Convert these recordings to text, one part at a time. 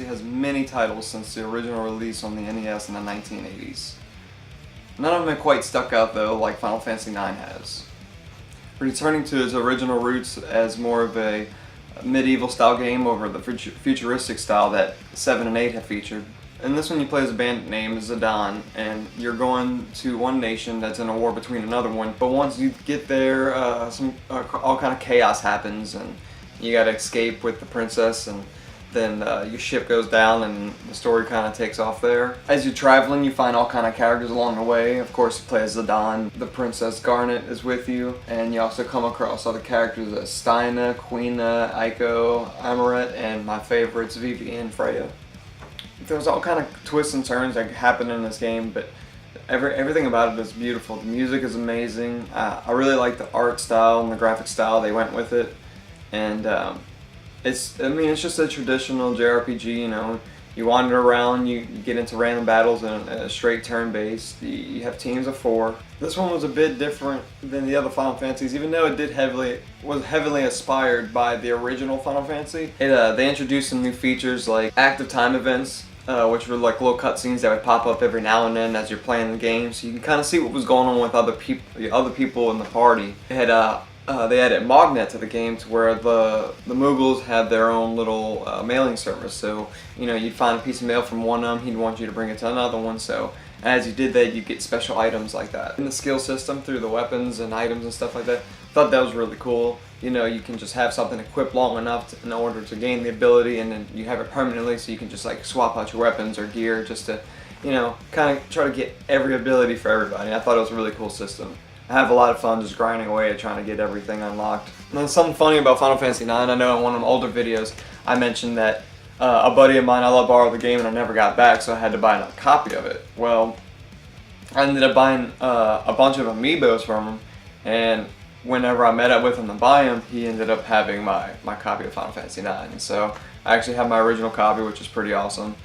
Fantasy has many titles since the original release on the NES in the 1980s. None of them have quite stuck out though, like Final Fantasy IX has. Returning to its original roots as more of a medieval style game over the futuristic style that 7 and 8 have featured. In this one you play as a bandit named Zidane, and you're going to one nation that's in a war between another one. But once you get there, all kind of chaos happens, and you gotta escape with the princess, and then your ship goes down and the story kind of takes off there. As you're traveling, you find all kind of characters along the way. Of course, you play as Zidane. The Princess Garnet is with you, and you also come across other characters as Steina, Quina, Aiko, Amaret, and my favorites, Vivi and Freya. There's all kind of twists and turns that happen in this game, but everything about it is beautiful. The music is amazing. I really like the art style and the graphic style they went with it, and it's just a traditional JRPG. You know, you wander around, you get into random battles in a straight turn based. You have teams of 4. This one was a bit different than the other Final Fantasies, even though it was heavily inspired by the original Final Fantasy. They introduced some new features like active time events, which were like little cutscenes that would pop up every now and then as you're playing the game, so you can kind of see what was going on with other people in the party. They added Magnet to the game, to where the Mughals had their own little mailing service. So, you know, you'd find a piece of mail from one of them, he'd want you to bring it to another one. So as you did that, you get special items like that. In the skill system, through the weapons and items and stuff like that, I thought that was really cool. You know, you can just have something equipped long enough in order to gain the ability, and then you have it permanently, so you can just like swap out your weapons or gear just to, you know, kind of try to get every ability for everybody. I thought it was a really cool system. I have a lot of fun just grinding away at trying to get everything unlocked. And then something funny about Final Fantasy IX, I know in one of the older videos I mentioned that a buddy of mine, I let borrow the game and I never got back, so I had to buy another copy of it. Well, I ended up buying a bunch of amiibos from him, and whenever I met up with him to buy him, he ended up having my copy of Final Fantasy IX. So I actually have my original copy, which is pretty awesome.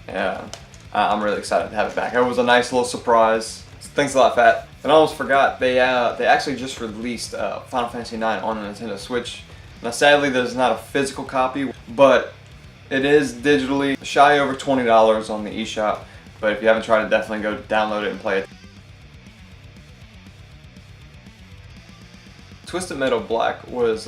I'm really excited to have it back. It was a nice little surprise. Thanks a lot, Fat. And I almost forgot, they actually just released Final Fantasy IX on the Nintendo Switch. Now sadly there's not a physical copy, but it is digitally shy over $20 on the eShop. But if you haven't tried it, definitely go download it and play it. Twisted Metal Black was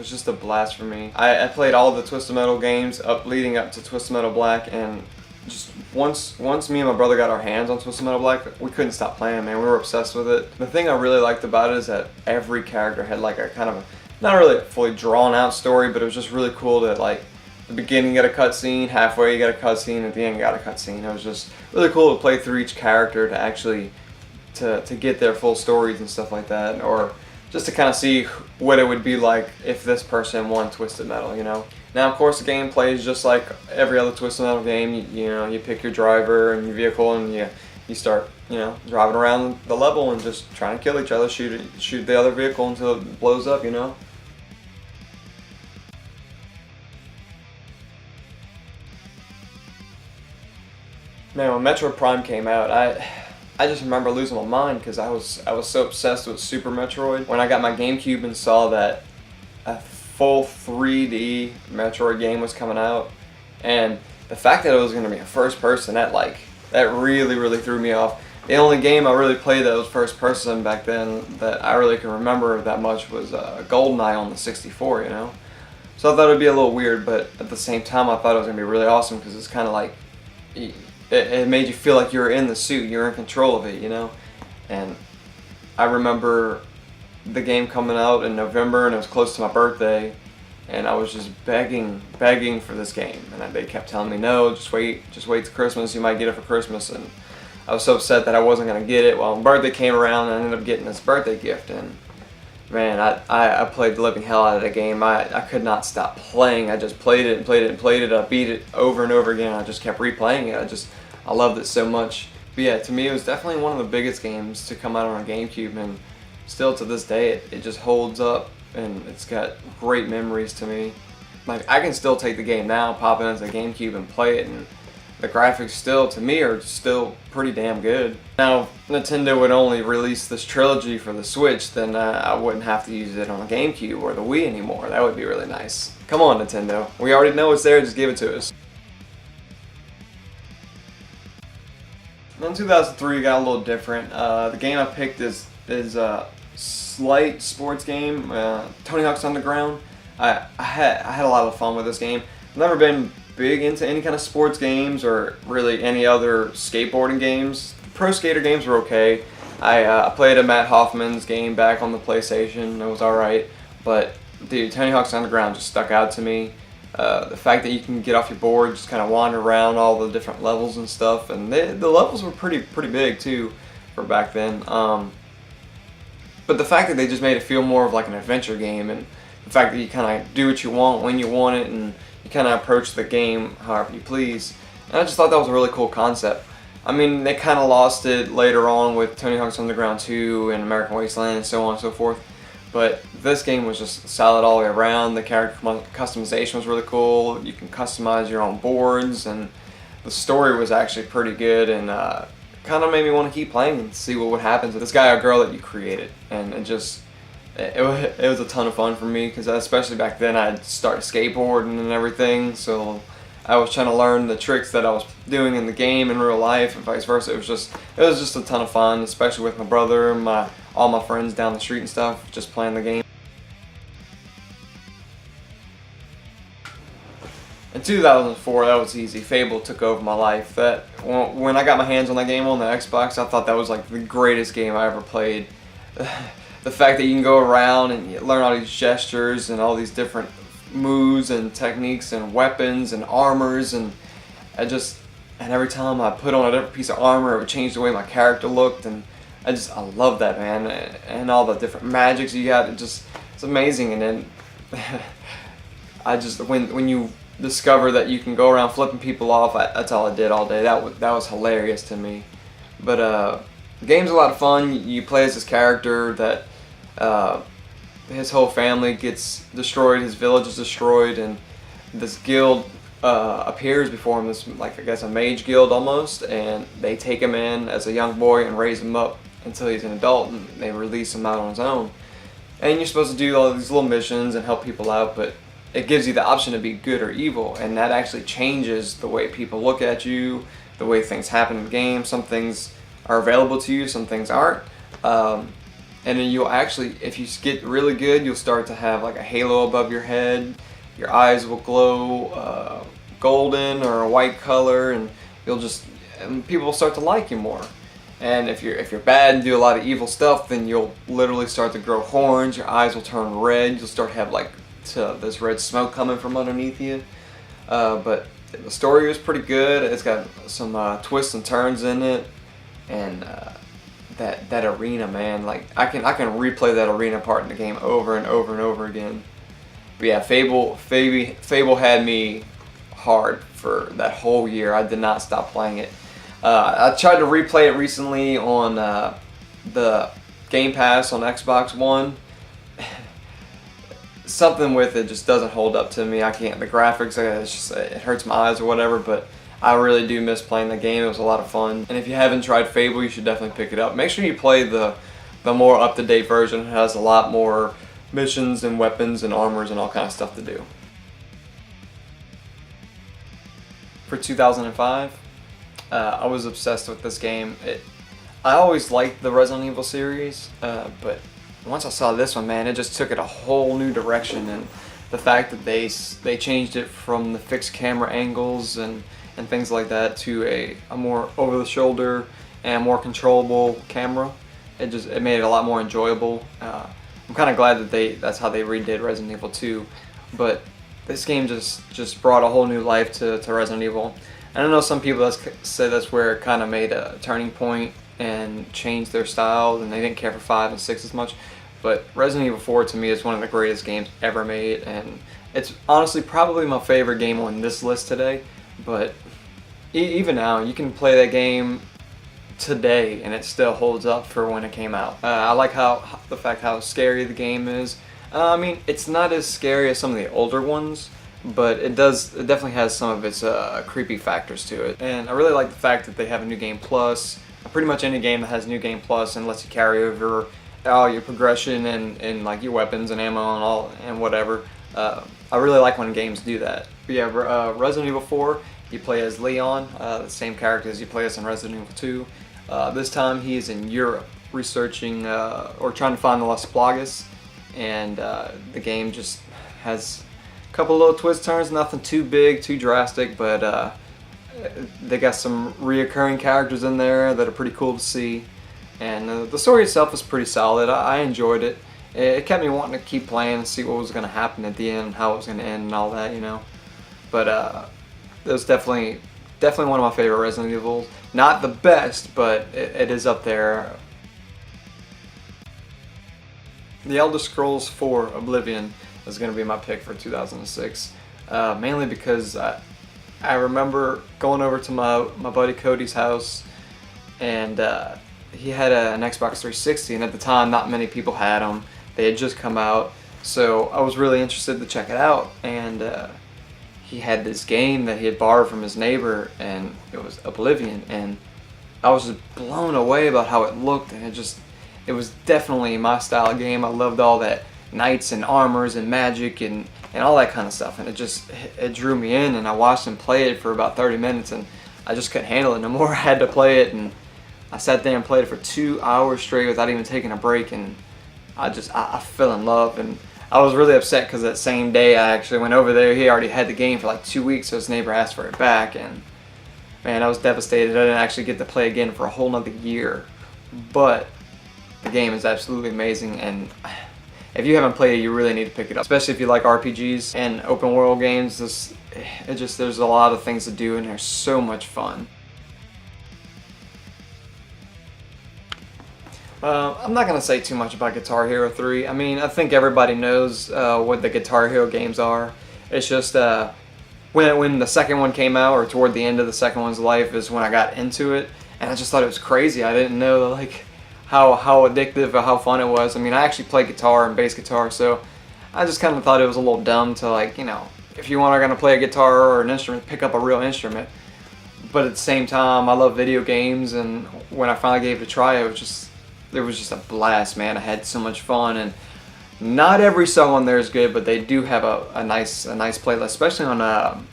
just a blast for me. I played all the Twisted Metal games leading up to Twisted Metal Black, and just once me and my brother got our hands on Twisted Metal Black, we couldn't stop playing, man. We were obsessed with it. The thing I really liked about it is that every character had like a kind of not really a fully drawn out story, but it was just really cool that like the beginning you got a cutscene, halfway you got a cutscene, at the end you got a cutscene. It was just really cool to play through each character to actually to get their full stories and stuff like that, or just to kind of see what it would be like if this person won Twisted Metal, you know. Now, of course, the game plays just like every other Twisted Metal game. You know, you pick your driver and your vehicle, and you start, you know, driving around the level and just trying to kill each other, shoot the other vehicle until it blows up, you know. Man, when Metroid Prime came out, I just remember losing my mind because I was so obsessed with Super Metroid. When I got my GameCube and saw that a full 3D Metroid game was coming out, and the fact that it was going to be a first person, that really threw me off. The only game I really played that was first person back then that I really can remember that much was GoldenEye on the 64, you know. So I thought it would be a little weird, but at the same time I thought it was going to be really awesome because it's kind of like it made you feel like you were in the suit, you were in control of it, you know. And I remember the game coming out in November, and it was close to my birthday, and I was just begging for this game, and they kept telling me, no, just wait till Christmas, you might get it for Christmas. And I was so upset that I wasn't going to get it. Well, my birthday came around, and I ended up getting this birthday gift, and man, I played the living hell out of that game. I could not stop playing. I just played it and played it and played it. I beat it over and over again. I just kept replaying it. I loved it so much. But yeah, to me it was definitely one of the biggest games to come out on a GameCube, and still to this day it just holds up, and it's got great memories to me. Like, I can still take the game now, pop it into the GameCube and play it, and the graphics still, to me, are still pretty damn good. Now, if Nintendo would only release this trilogy for the Switch, then I wouldn't have to use it on the GameCube or the Wii anymore. That would be really nice. Come on, Nintendo. We already know it's there, just give it to us. In 2003, it got a little different. The game I picked is a slight sports game, Tony Hawk's Underground. I had a lot of fun with this game. I've never been big into any kind of sports games or really any other skateboarding games. Pro skater games were okay. I played a Matt Hoffman's game back on the PlayStation. It was alright, but dude, Tony Hawk's Underground just stuck out to me. The fact that you can get off your board, just kind of wander around all the different levels and stuff, and the levels were pretty big too for back then. But the fact that they just made it feel more of like an adventure game, and the fact that you kind of do what you want when you want it, and you kind of approach the game however you please. And I just thought that was a really cool concept. I mean, they kind of lost it later on with Tony Hawk's Underground 2 and American Wasteland and so on and so forth. But this game was just solid all the way around. The character customization was really cool. You can customize your own boards, and the story was actually pretty good, and kind of made me want to keep playing and see what would happen to this guy or girl that you created. And it was a ton of fun for me, because especially back then I had started skateboarding and everything, so I was trying to learn the tricks that I was doing in the game in real life, and vice versa. It was just a ton of fun, especially with my brother and all my friends down the street and stuff, just playing the game. In 2004, that was easy. Fable took over my life. When I got my hands on that game on the Xbox, I thought that was like the greatest game I ever played. The fact that you can go around and you learn all these gestures and all these different moves and techniques and weapons and armors, and every time I put on a different piece of armor, it would change the way my character looked, and I love that, man, and all the different magics you got. It's amazing. And then when you discover that you can go around flipping people off, that's all I did all day. That was hilarious to me. But the game's a lot of fun. You play as this character that his whole family gets destroyed, his village is destroyed, and this guild appears before him, this, like, I guess a mage guild almost, and they take him in as a young boy and raise him up until he's an adult, and they release him out on his own. And you're supposed to do all these little missions and help people out, but it gives you the option to be good or evil, and that actually changes the way people look at you, the way things happen in the game. Some things are available to you, some things aren't. And then you'll actually, if you get really good, you'll start to have like a halo above your head. Your eyes will glow golden or a white color, and people will start to like you more. And if you're bad and do a lot of evil stuff, then you'll literally start to grow horns. Your eyes will turn red. You'll start to have like this red smoke coming from underneath you. But the story was pretty good. It's got some twists and turns in it, and that arena, man, like I can replay that arena part in the game over and over and over again. But yeah, Fable had me hard for that whole year. I did not stop playing it. I tried to replay it recently on the Game Pass on Xbox One. Something with it just doesn't hold up to me. I can't. The graphics, it hurts my eyes or whatever. But I really do miss playing the game. It was a lot of fun. And if you haven't tried Fable, you should definitely pick it up. Make sure you play the more up-to-date version. It has a lot more missions and weapons and armors and all kind of stuff to do. For 2005, I was obsessed with this game. I always liked the Resident Evil series, but once I saw this one, man, it just took it a whole new direction. And the fact that they changed it from the fixed camera angles and things like that to a more over-the-shoulder and more controllable camera, it made it a lot more enjoyable. I'm kind of glad that that's how they redid Resident Evil 2, but this game just brought a whole new life to Resident Evil. And I know some people say that's where it kind of made a turning point and changed their style, and they didn't care for 5 and 6 as much. But Resident Evil 4 to me is one of the greatest games ever made, and it's honestly probably my favorite game on this list today. But even now, you can play that game today and it still holds up for when it came out. I like the fact how scary the game is. I mean, it's not as scary as some of the older ones, but it definitely has some of its creepy factors to it. And I really like the fact that they have a New Game Plus. Pretty much any game that has New Game Plus and lets you carry over all your progression and like your weapons and ammo and whatever. I really like when games do that. But yeah, Resident Evil 4 You play as Leon, the same character as you play as in Resident Evil 2. This time he is in Europe, researching or trying to find the Lost Plagas, and the game just has a couple little twist turns, nothing too big, too drastic, but they got some reoccurring characters in there that are pretty cool to see, and the story itself is pretty solid. I enjoyed it. It kept me wanting to keep playing and see what was going to happen at the end, how it was going to end and all that, you know. But it was definitely one of my favorite Resident Evils. Not the best, but it is up there. The Elder Scrolls 4 Oblivion is going to be my pick for 2006, mainly because I remember going over to my buddy Cody's house, and he had an Xbox 360, and at the time not many people had them. They had just come out, so I was really interested to check it out, and he had this game that he had borrowed from his neighbor, and it was Oblivion, and I was just blown away about how it looked, and it was definitely my style of game. I loved all that knights and armors and magic and all that kind of stuff, and it drew me in, and I watched him play it for about 30 minutes, and I just couldn't handle it no more. I had to play it, and I sat there and played it for 2 hours straight without even taking a break, and I fell in love. And I was really upset because that same day I actually went over there. He already had the game for like 2 weeks, so his neighbor asked for it back, and man, I was devastated. I didn't actually get to play again for a whole nother year, but the game is absolutely amazing, and if you haven't played it, you really need to pick it up, especially if you like RPGs and open world games. There's a lot of things to do, and they're so much fun. I'm not going to say too much about Guitar Hero 3. I mean, I think everybody knows what the Guitar Hero games are. It's just when the second one came out, or toward the end of the second one's life, is when I got into it, and I just thought it was crazy. I didn't know like how addictive or how fun it was. I mean, I actually play guitar and bass guitar, so I just kind of thought it was a little dumb to, like, you know, if you are going to play a guitar or an instrument, pick up a real instrument. But at the same time, I love video games, and when I finally gave it a try, it was just a blast, man. I had so much fun, and not every song on there is good, but they do have a nice playlist, especially on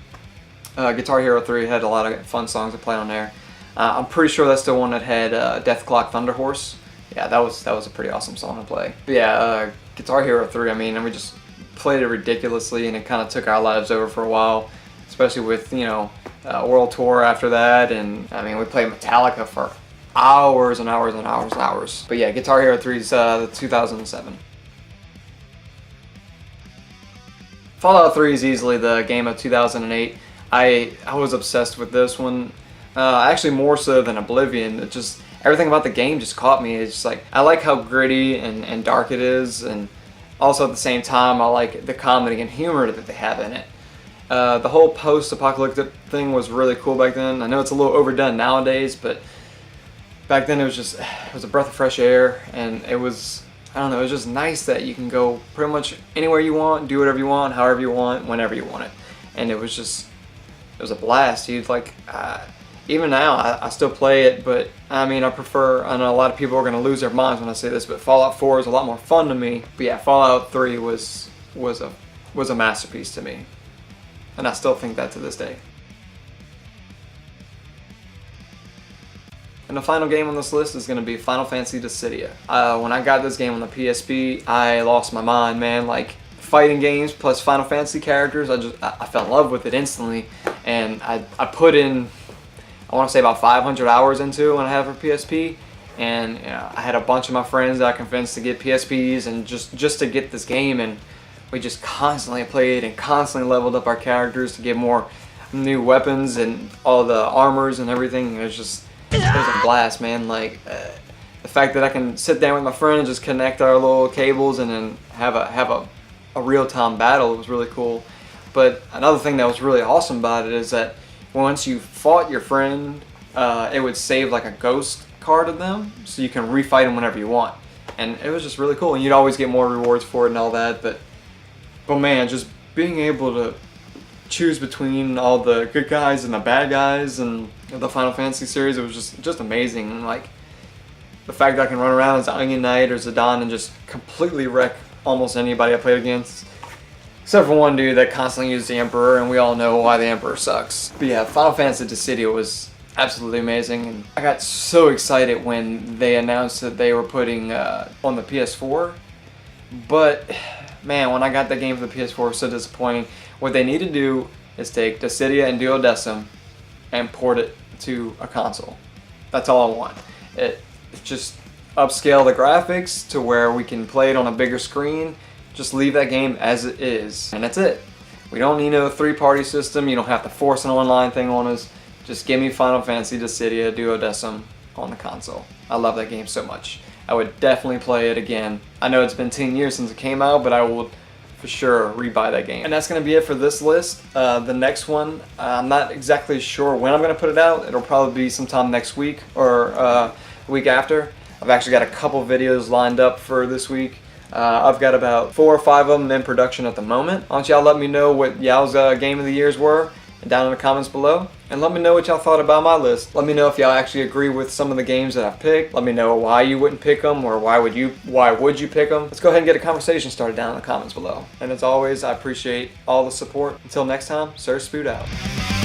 Guitar Hero 3. It had a lot of fun songs to play on there. I'm pretty sure that's the one that had Death Clock Thunder Horse. Yeah, that was a pretty awesome song to play. But yeah, Guitar Hero 3, I mean, and we just played it ridiculously, and it kind of took our lives over for a while, especially with, you know, World Tour after that, and I mean, we played Metallica for hours and hours and hours and hours. But yeah, Guitar Hero 3 is 2007. Fallout 3 is easily the game of 2008. I was obsessed with this one, actually more so than Oblivion. It just, everything about the game just caught me. It's just like, I like how gritty and dark it is, and also at the same time I like the comedy and humor that they have in it. The whole post-apocalyptic thing was really cool back then. I know it's a little overdone nowadays, but back then it was a breath of fresh air, and it was, I don't know, it was just nice that you can go pretty much anywhere you want, do whatever you want, however you want, whenever you want it. And it was a blast, dude. Like, even now, I still play it, but I mean, I know a lot of people are going to lose their minds when I say this, but Fallout 4 is a lot more fun to me. But yeah, Fallout 3 was a masterpiece to me, and I still think that to this day. And the final game on this list is going to be Final Fantasy Dissidia. When I got this game on the PSP, I lost my mind, man. Like, fighting games plus Final Fantasy characters, I fell in love with it instantly. And I put in, I want to say about 500 hours into it when I had it for PSP. And you know, I had a bunch of my friends that I convinced to get PSPs, and just to get this game, and we just constantly played and constantly leveled up our characters to get more new weapons and all the armors and everything. It was a blast, man. Like, the fact that I can sit down with my friend and just connect our little cables and then have a real-time battle was really cool. But another thing that was really awesome about it is that once you fought your friend, it would save like a ghost card of them, so you can refight them whenever you want. And it was just really cool, and you'd always get more rewards for it and all that. But man, just being able to choose between all the good guys and the bad guys and the Final Fantasy series, it was just amazing. And like, the fact that I can run around as Onion Knight or Zidane and just completely wreck almost anybody I played against, Except for one dude that constantly used the Emperor, and we all know why the Emperor sucks. But yeah, Final Fantasy Dissidia was absolutely amazing, and I got so excited when they announced that they were putting on the PS4. But man, when I got that game for the PS4, it was so disappointing. What they need to do is take Dissidia and Duodecim and port it to a console. That's all I want. Just upscale the graphics to where we can play it on a bigger screen. Just leave that game as it is, and that's it. We don't need a three-party system. You don't have to force an online thing on us. Just give me Final Fantasy Dissidia Duodecim on the console. I love that game so much. I would definitely play it again. I know it's been 10 years since it came out, but I will for sure rebuy that game. And that's going to be it for this list. The next one, I'm not exactly sure when I'm going to put it out. It'll probably be sometime next week or the week after. I've actually got a couple videos lined up for this week. I've got about 4 or 5 of them in production at the moment. Why don't y'all let me know what y'all's game of the years were down in the comments below, and let me know what y'all thought about my list. Let me know if y'all actually agree with some of the games that I've picked. Let me know why you wouldn't pick them, or why would you pick them. Let's go ahead and get a conversation started down in the comments below. And as always, I appreciate all the support. Until next time, Sir Spuot out.